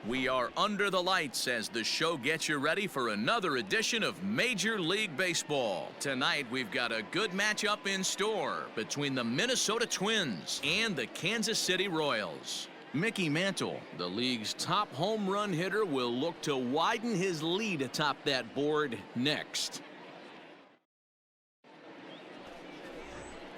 We are under the lights as the show gets you ready for another edition of Major League Baseball. Tonight, we've got a good matchup in store between the Minnesota Twins and the Kansas City Royals. Mickey Mantle, the league's top home run hitter, will look to widen his lead atop that board next.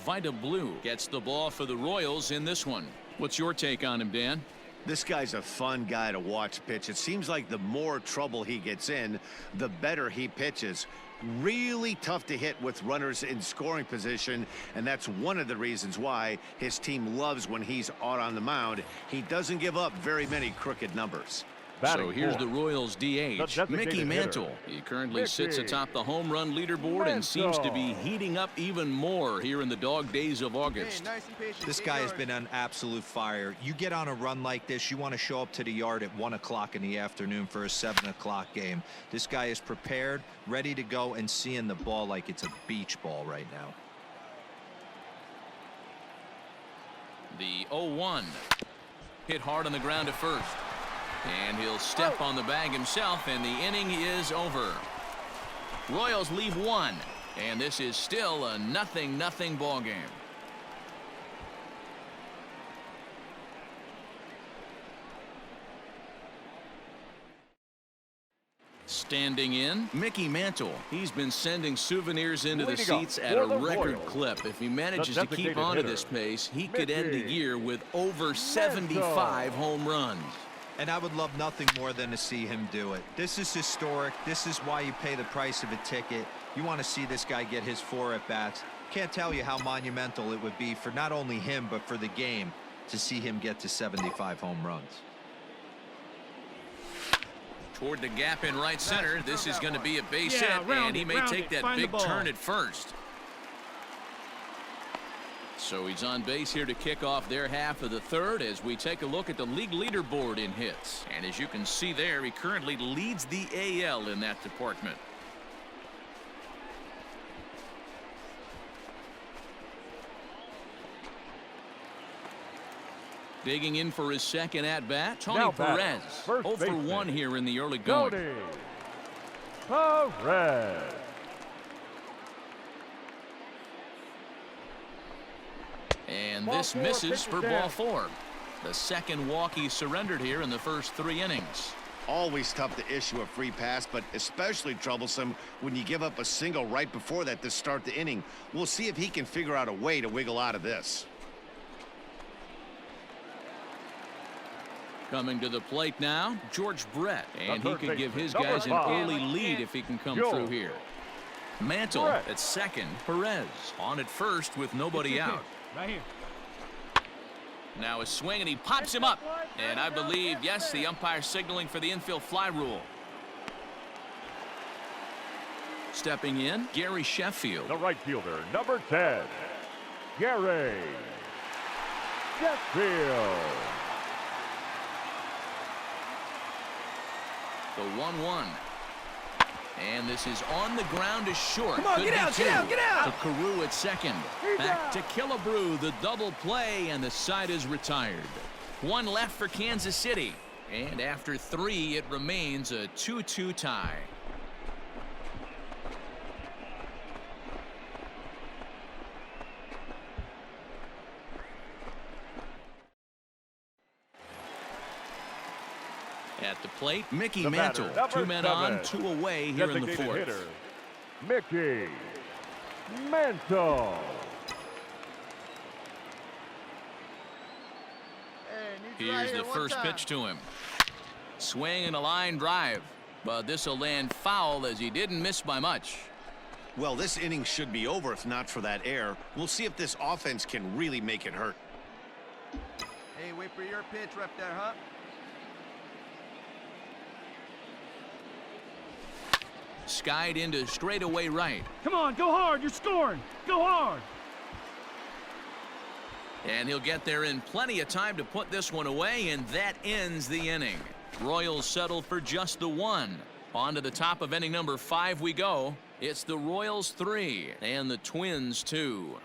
Vida Blue gets the ball for the Royals in this one. What's your take on him, Dan? This guy's a fun guy to watch pitch. It seems like the more trouble he gets in, the better he pitches. Really tough to hit with runners in scoring position, and that's one of the reasons why his team loves when he's out on the mound. He doesn't give up very many crooked numbers. So here's the Royals DH, Mickey Mantle. He currently sits atop the home run leaderboard and seems to be heating up even more here in the dog days of August. This guy has been on absolute fire. You get on a run like this, you want to show up to the yard at 1 o'clock in the afternoon for a 7 o'clock game. This guy is prepared, ready to go, and seeing the ball like it's a beach ball right now. The 0-1 hit hard on the ground at first. And he'll step on the bag himself, and the inning is over. Royals leave one, and this is still a 0-0 ball game. Standing in, Mickey Mantle. He's been sending souvenirs into the seats at a record clip. If he manages to keep on at this pace, he could end the year with over 75 home runs. And I would love nothing more than to see him do it. This is historic. This is why you pay the price of a ticket. You want to see this guy get his 4 at-bats. Can't tell you how monumental it would be for not only him, but for the game to see him get to 75 home runs. Toward the gap in right center. This is going to be a base hit, and he may take that big turn at first. So he's on base here to kick off their half of the third as we take a look at the league leaderboard in hits. And as you can see there, he currently leads the AL in that department. Digging in for his second at-bat, Tony Perez. 0 for 1 here in the early going. Perez. And this misses for ball 4. The second walk he surrendered here in the first 3 innings. Always tough to issue a free pass, but especially troublesome when you give up a single right before that to start the inning. We'll see if he can figure out a way to wiggle out of this. Coming to the plate now, George Brett. And he could give his guys an early lead if he can come through here. Mantle at second, Perez on at first with nobody out. Right here. Now a swing, and he pops him up. And I believe, yes, the umpire signaling for the infield fly rule. Stepping in, Gary Sheffield. The right fielder, number 10, Gary Sheffield. The 1-1. And this is on the ground is short. Come on, get out, get out, get out! To Carew at second. Back to Killebrew, the double play, and the side is retired. 1 left for Kansas City. And after 3, it remains a 2-2 tie. At the plate, Mickey Mantle. 2 men on, 2 away here in the 4th. Hitter, Mickey Mantle. Here's the first pitch to him. Swing and a line drive. But this will land foul as he didn't miss by much. Well, this inning should be over if not for that error. We'll see if this offense can really make it hurt. Hey, wait for your pitch right there, huh? Skied into straightaway right. Come on, go hard, you're scoring. Go hard. And he'll get there in plenty of time to put this one away, and that ends the inning. Royals settle for just the 1. On to the top of inning number 5 we go. It's the Royals 3 and the Twins 2.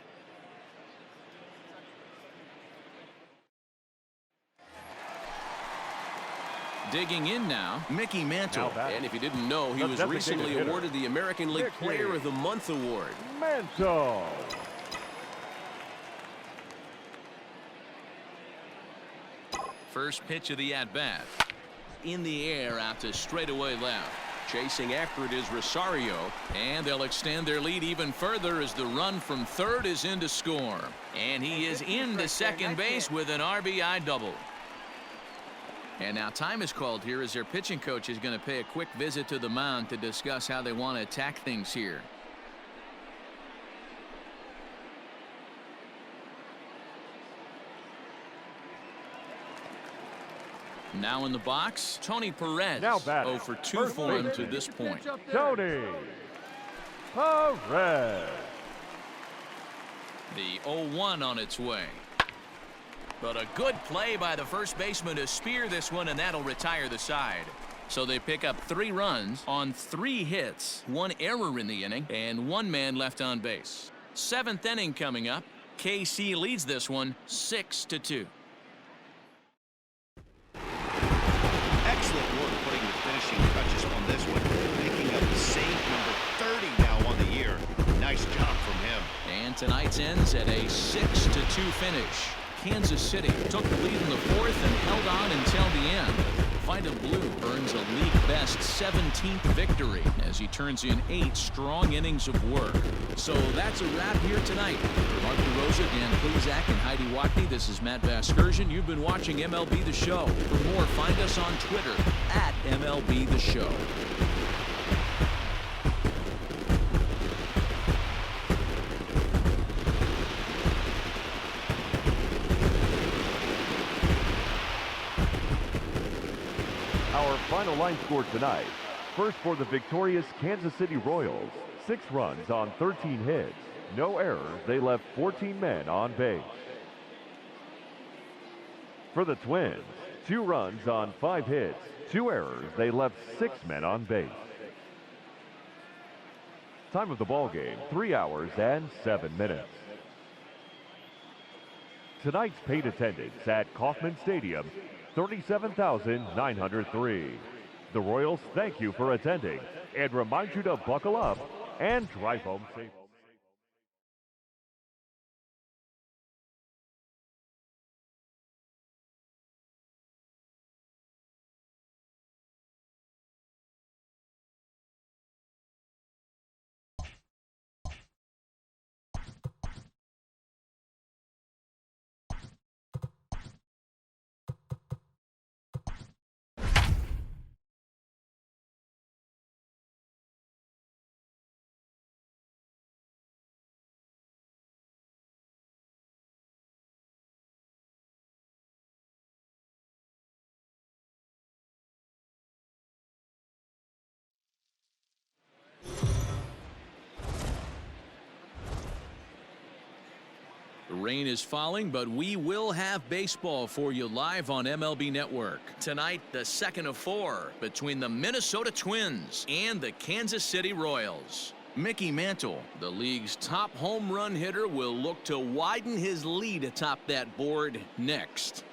Digging in now, Mickey Mantle. batting. And if you didn't know, he The was designated recently hitter, awarded the American League Mickey Player of the Month award. Mantle. First pitch of the at-bat. In the air out to straightaway left. Chasing after it is Rosario. And they'll extend their lead even further as the run from third is in to score. And he is into second base with an RBI double. And now time is called here as their pitching coach is going to pay a quick visit to the mound to discuss how they want to attack things here. Now in the box, Tony Perez. Now batting. 0 for 2 First for him baseman. to this point. Tony Perez. The 0-1 on its way. But a good play by the first baseman to spear this one, and that'll retire the side. So they pick up 3 runs on 3 hits, 1 error in the inning, and 1 man left on base. 7th inning coming up. KC leads this one 6-2. Excellent work putting the finishing touches on this one, making up the save number 30 now on the year. Nice job from him. And tonight's ends at a 6-2 finish. Kansas City took the lead in the 4th and held on until the end. Vita Blue earns a league-best 17th victory as he turns in 8 strong innings of work. So that's a wrap here tonight. For Mark DeRosa, Dan Plezak, and Heidi Watney, this is Matt Vasgersian. You've been watching MLB The Show. For more, find us on Twitter at MLB The Show. Our final line score tonight. First for the victorious Kansas City Royals. 6 runs on 13 hits. No errors. They left 14 men on base. For the Twins, 2 runs on 5 hits. 2 errors. They left 6 men on base. Time of the ball game, 3 hours and 7 minutes. Tonight's paid attendance at Kauffman Stadium, 37,903. The Royals thank you for attending and remind you to buckle up and drive home safe. The rain is falling, but we will have baseball for you live on MLB Network. Tonight, the 2nd of 4 between the Minnesota Twins and the Kansas City Royals. Mickey Mantle, the league's top home run hitter, will look to widen his lead atop that board next.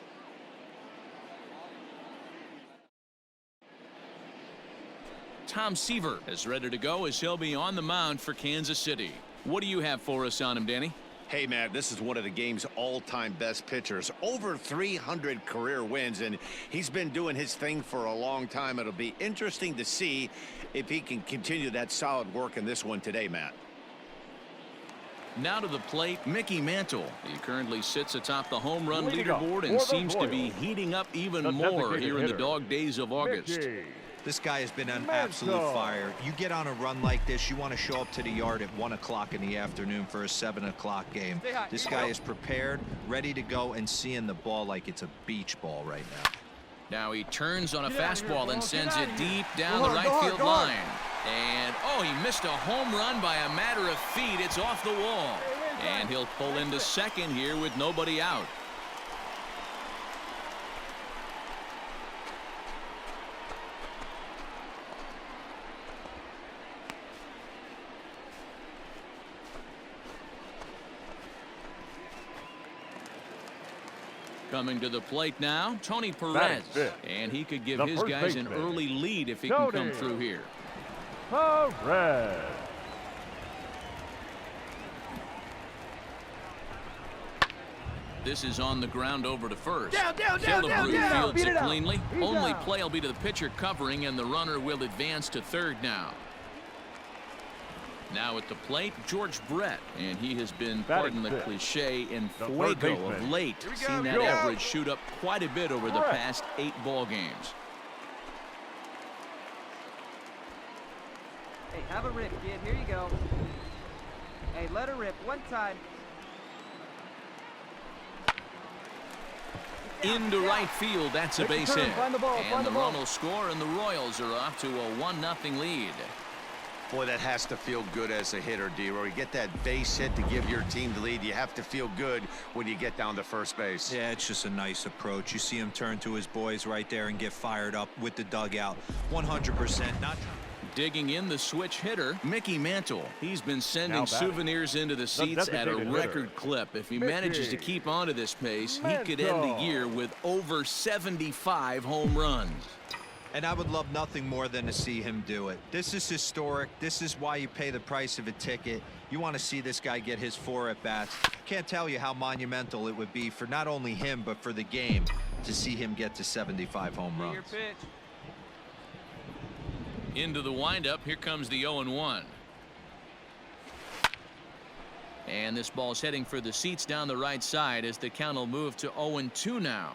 Tom Seaver is ready to go as he'll be on the mound for Kansas City. What do you have for us on him, Danny? Hey, Matt, this is one of the game's all-time best pitchers. Over 300 career wins, and he's been doing his thing for a long time. It'll be interesting to see if he can continue that solid work in this one today, Matt. Now to the plate, Mickey Mantle. He currently sits atop the home run Leading off leaderboard for and the seems to be Royals, heating up even the more designated here in the hitter, dog days of August. Mickey This guy has been on Mantle. absolute fire. You get on a run like this, you want to show up to the yard at 1 o'clock in the afternoon for a 7 o'clock game. This guy is prepared, ready to go, and seeing the ball like it's a beach ball right now. Now he turns on a Get out of here, fastball ball. and Get sends out it of here. deep down Go the hard, right go hard, field go hard. line. And, oh, he missed a home run by a matter of feet. It's off the wall. And he'll pull into second here with nobody out. Coming to the plate now, Tony Perez. Batting fifth, And he could give the his first guys an baseman, early lead if he can come Tony through here. Perez. This is on the ground over to first. Down, Killebrew fields Beat it it out. cleanly. He's Only out. play will be to the pitcher covering, and the runner will advance to third now. Now at the plate, George Brett, and he has been, pardon the fifth, cliche, in the third fuego of baseman. late. Here we go, Seen here that we go. average shoot up quite a bit over the Brett. past 8 ball games. Hey, have a rip, kid. Here you go. Hey, let her rip one time. Into right field, that's a Take your base turn, hit. find the ball, And find the the ball. run will score, and the Royals are off to a 1-0 lead. Boy, that has to feel good as a hitter, D-Roy. You get that base hit to give your team the lead. You have to feel good when you get down to first base. Yeah, it's just a nice approach. You see him turn to his boys right there and get fired up with the dugout. 100%. Not. Digging in the switch hitter, Mickey Mantle. He's been sending Now batting, souvenirs into the seats at a designated record hitter, clip. If he Mickey manages to keep on to this pace, he could end the Mantle. year with over 75 home runs. And I would love nothing more than to see him do it. This is historic. This is why you pay the price of a ticket. You want to see this guy get his 4 at-bats. Can't tell you how monumental it would be for not only him, but for the game to see him get to 75 home Your runs. pitch. Into the windup, here comes the 0-1. And this ball's heading for the seats down the right side as the count will move to 0-2 now.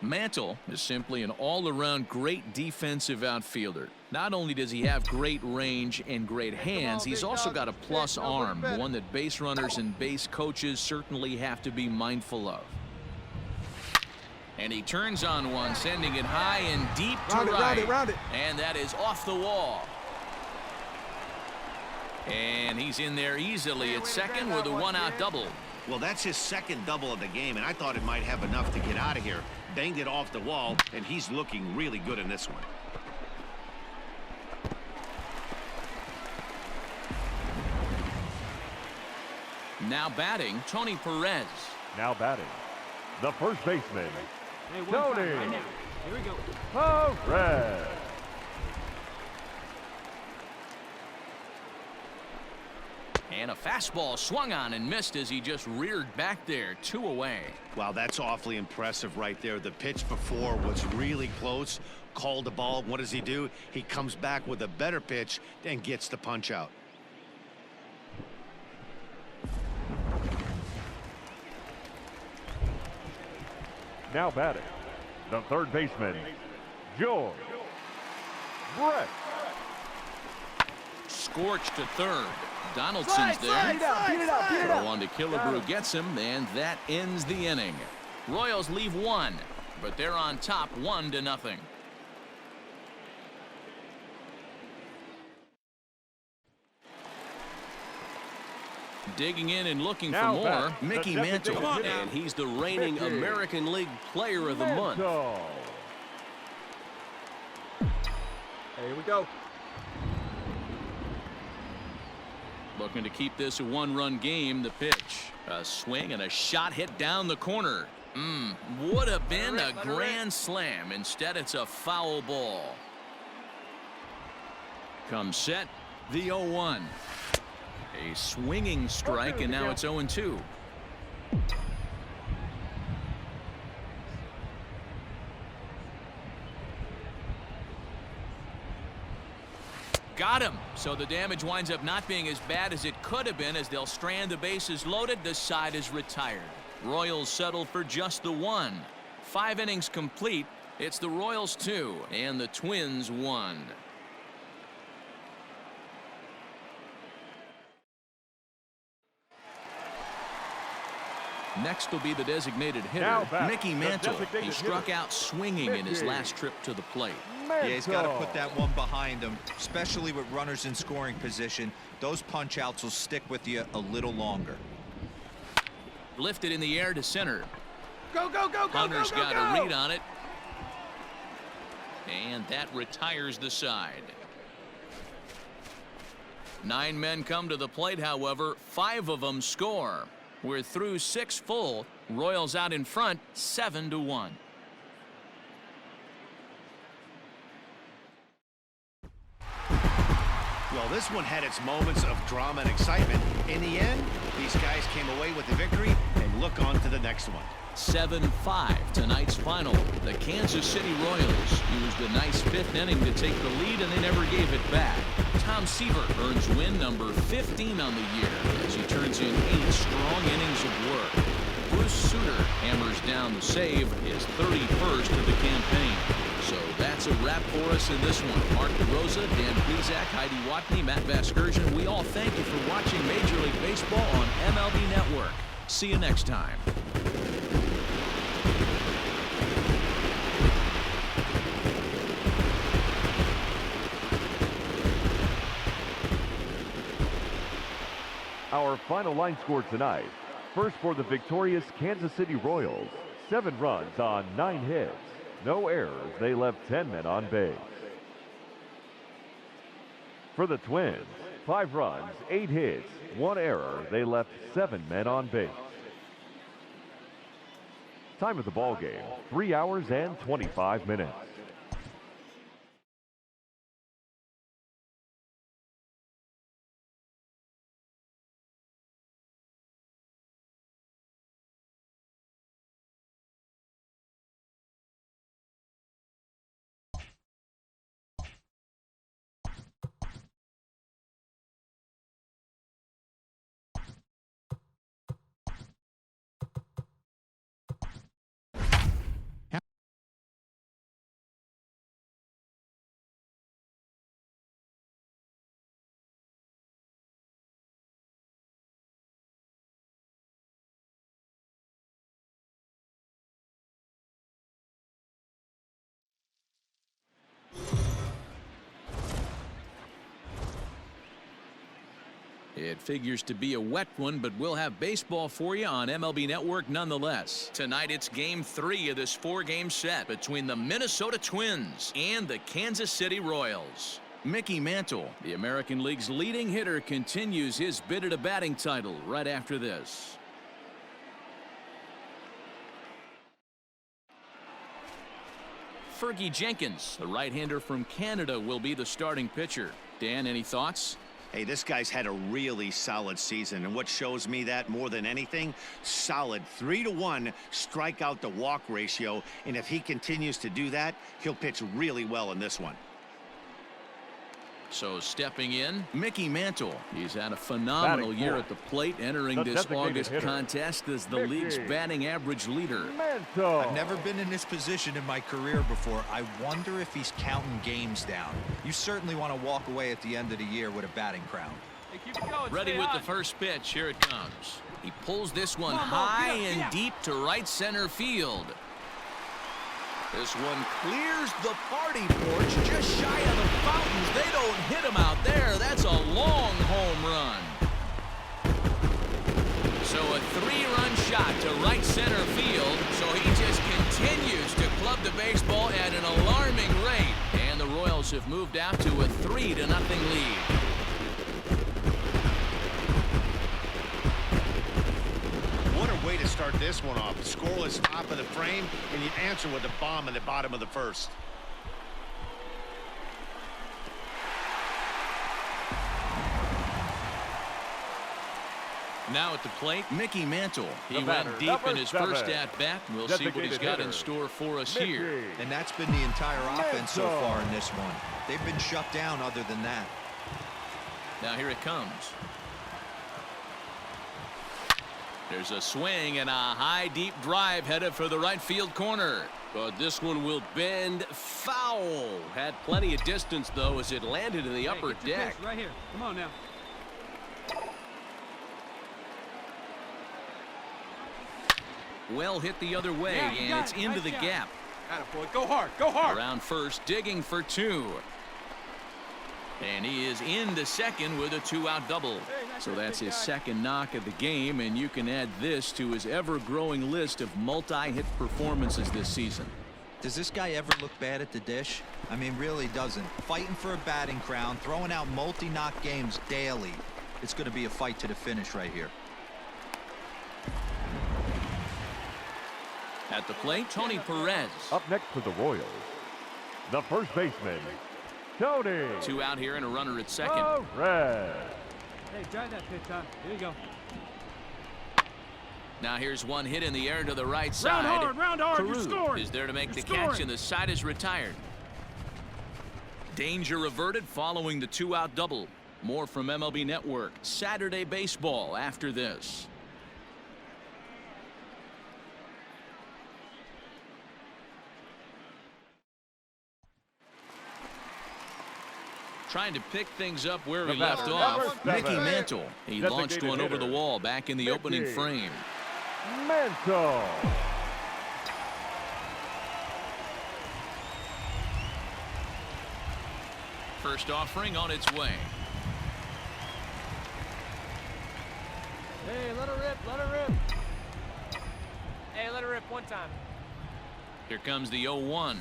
Mantle is simply an all-around great defensive outfielder. Not only does he have great range and great hands, he's also got a plus arm, one that base runners and base coaches certainly have to be mindful of. And he turns on one, sending it high and deep to right. Round it. And that is off the wall. And he's in there easily at second with a 1-out double. Well, that's his second double of the game, and I thought it might have enough to get out of here. Banged it off the wall, and he's looking really good in this one. Now batting, Tony Perez. Now batting, the first baseman, Hey, one Tony time, right now. Here we go. Perez. And a fastball swung on and missed as he just reared back there, 2 away. Wow, that's awfully impressive right there. The pitch before was really close. Called the ball. What does he do? He comes back with a better pitch and gets the punch out. Now batting, the third baseman, George Brett. Scorched to third. Donaldson's Slide, there. beat it out. Throw on to Killebrew gets him, and that ends the inning. Royals leave 1, but they're on top 1-0. Digging in and looking Now for more, back, the Mickey designated Mantle. hitter, And he's the reigning Mickey American League Player of the Month. Mantle. Here we go. Looking to keep this a 1-run game. The pitch, a swing and a shot hit down the corner. Would have been a grand slam. Instead, it's a foul ball. Come set, the 0-1. A swinging strike, and now it's 0-2. Got him. So the damage winds up not being as bad as it could have been as they'll strand the bases loaded. The side is retired. Royals settle for just the 1. 5 innings complete. It's the Royals 2 and the Twins 1. Next will be the designated hitter, Now back, Mickey the Mantle. designated He struck hitter, out swinging in his Mickey last trip to the plate. Yeah, he's got to Mantle. put that one behind him, especially with runners in scoring position. Those punch outs will stick with you a little longer. Lifted in the air to center. Go, go, go, go, Hunter's go, go, got go. a read on it. And that retires the side. 9 men come to the plate, however. 5 of them score. We're through 6 full. Royals out in front, 7-1. Well, this one had its moments of drama and excitement. In the end, these guys came away with the victory and look on to the next one. 7-5 tonight's final. The Kansas City Royals used a nice fifth inning to take the lead, and they never gave it back. Tom Seaver earns win number 15 on the year as he turns in 8 strong innings of work. Bruce Sutter hammers down the save, his 31st of the campaign. So that's a wrap for us in this one. Mark DeRosa, Dan Plesac, Heidi Watney, Matt Vasgersian. We all thank you for watching Major League Baseball on MLB Network. See you next time. Our final line score tonight. First for the victorious Kansas City Royals, 7 runs on 9 hits. No errors, they left 10 men on base. For the Twins, 5 runs, 8 hits, 1 error, they left 7 men on base. Time of the ball game, 3 hours and 25 minutes. It figures to be a wet one, but we'll have baseball for you on MLB Network nonetheless. Tonight it's Game 3 of this 4-game set between the Minnesota Twins and the Kansas City Royals. Mickey Mantle, the American League's leading hitter, continues his bid at a batting title right after this. Fergie Jenkins, the right-hander from Canada, will be the starting pitcher. Dan, any thoughts? Hey, this guy's had a really solid season, and what shows me that more than anything, solid 3-to-1 strikeout to walk ratio, and if he continues to do that, he'll pitch really well in this one. So stepping in, Mickey Mantle. He's had a phenomenal year at the plate, entering this August contest as the league's batting average leader. I've never been in this position in my career before. I wonder if he's counting games down. You certainly want to walk away at the end of the year with a batting crown. Hey, keep it going. Ready with the first pitch. Here it comes. He pulls this one high and deep to right center field. This one clears the party porch just shy of the fountains. They don't hit him out there. That's a long home run. So a 3-run shot to right center field. So he just continues to club the baseball at an alarming rate. And the Royals have moved out to a 3-0 lead. Way to start this one off. Scoreless top of the frame, and you answer with a bomb in the bottom of the first. Now at the plate, Mickey Mantle. He went deep in his first at-bat. We'll see what he's got in store for us here. And that's been the entire offense so far in this one. They've been shut down other than that. Now here it comes. There's a swing and a high deep drive headed for the right field corner. But this one will bend foul. Had plenty of distance though as it landed in the upper deck. Right here. Come on now. Well hit the other way, and it's into the gap. Attaboy. Go hard. Go hard. Around first, digging for 2. And he is into second with a 2-out double. So that's his second knock of the game, and you can add this to his ever-growing list of multi-hit performances this season. Does this guy ever look bad at the dish? I mean, really doesn't. Fighting for a batting crown, throwing out multi-knock games daily. It's going to be a fight to the finish right here. At the plate, Tony Perez. Up next for the Royals, the first baseman, Tony. 2 out here and a runner at second. Perez. Hey, try that pitch, huh? Here you go. Now here's one hit in the air to the right side. Round hard, you're Carew scoring. is there to make You're the scoring. catch, and the side is retired. Danger averted following the 2-out double. More from MLB Network Saturday Baseball after this. Trying to pick things up where he left off. Mickey Mantle. He launched one over the wall back in the opening frame. Mantle. First offering on its way. Hey, let her rip, let her rip. Hey, let her rip one time. Here comes the 0-1.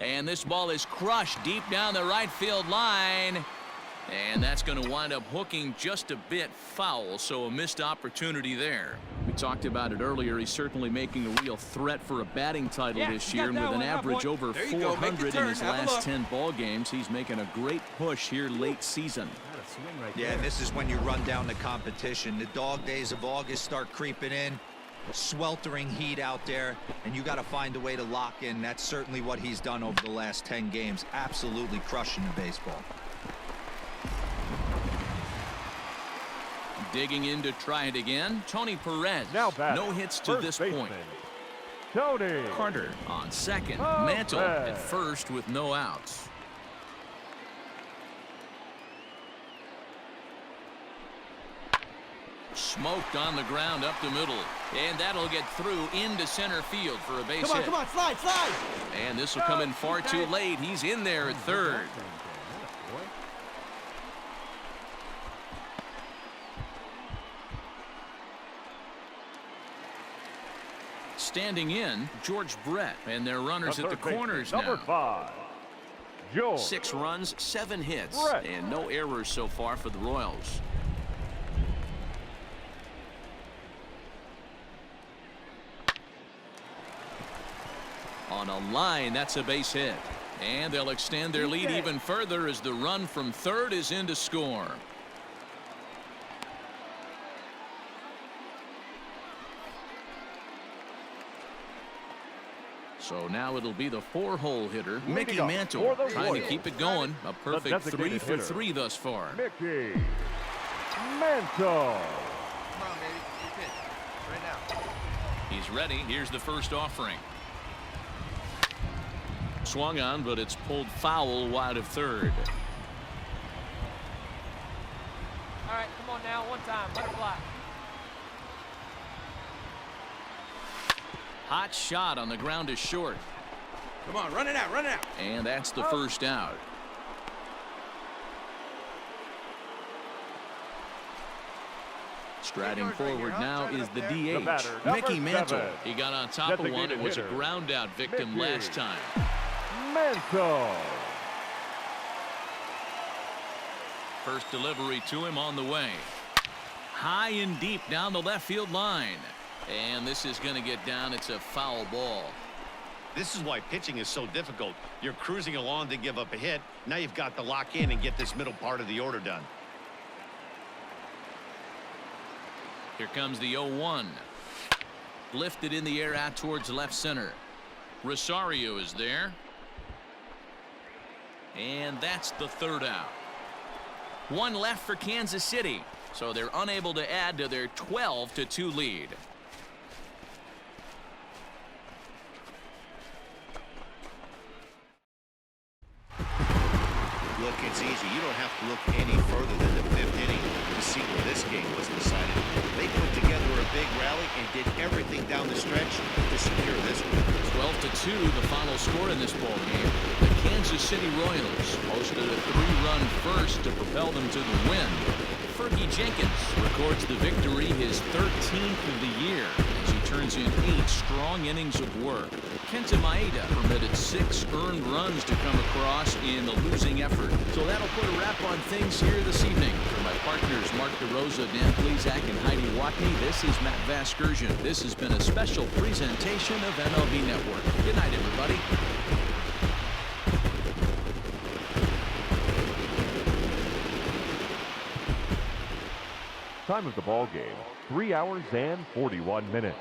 And this ball is crushed deep down the right field line. And that's going to wind up hooking just a bit foul, so a missed opportunity there. We talked about it earlier. He's certainly making a real threat for a batting title this year. And with an average over 400 in his last 10 ball games, he's making a great push here late season. Yeah, and this is when you run down the competition. The dog days of August start creeping in. Sweltering heat out there, and you got to find a way to lock in. That's certainly what he's done over the last 10 games. Absolutely crushing the baseball. Digging in to try it again, Tony Perez. Now back. No hits to this point. Tony. Carter on second. Perez. Mantle at first with no outs. Smoked on the ground up the middle, and that'll get through into center field for a base hit. Come on, slide, slide. And this will come in far too late. He's in there at third. Standing in, George Brett, and their runners at the corners Number now. 5, George. 6 runs, 7 hits, Brett. and no errors so far for the Royals. On a line, that's a base hit. And they'll extend their lead even further as the run from third is in to score. So now it'll be the 4-hole hitter, Mickey Mantle, trying to keep it going. A perfect 3 for 3 thus far. Mickey Mantle. Come on, baby. Your pitch. Right now. He's ready. Here's the first offering. Swung on, but it's pulled foul wide of third. All right, come on now, one time, let her fly. Hot shot on the ground is short. Come on, run it out, run it out. And that's the first out. Striding forward now is the DH, batter, Mickey number Mantle. 7. He got on top of one and was a hitter, ground out victim Mickey last time. Mantle. First delivery to him on the way. High and deep down the left field line. And this is going to get down. It's a foul ball. This is why pitching is so difficult. You're cruising along to give up a hit. Now you've got to lock in and get this middle part of the order done. Here comes the 0-1. Lifted in the air out towards left center. Rosario is there. And that's the third out. One left for Kansas City. So they're unable to add to their 12-2 lead. Look, it's easy. You don't have to look any further than the 5th inning to see where this game was decided. They put together a big rally and did everything down the stretch to secure this one. 12-2, the final score in this ball game. The Kansas City Royals posted a 3-run first to propel them to the win. Fergie Jenkins records the victory, his 13th of the year, as he turns turns in 8 strong innings of work. Kenta Maeda permitted 6 earned runs to come across in the losing effort. So that'll put a wrap on things here this evening. For my partners Mark DeRosa, Dan Plesac, and Heidi Watney, this is Matt Vasgersian. This has been a special presentation of MLB Network. Good night, everybody. Time of the ball game, 3 hours and 41 minutes.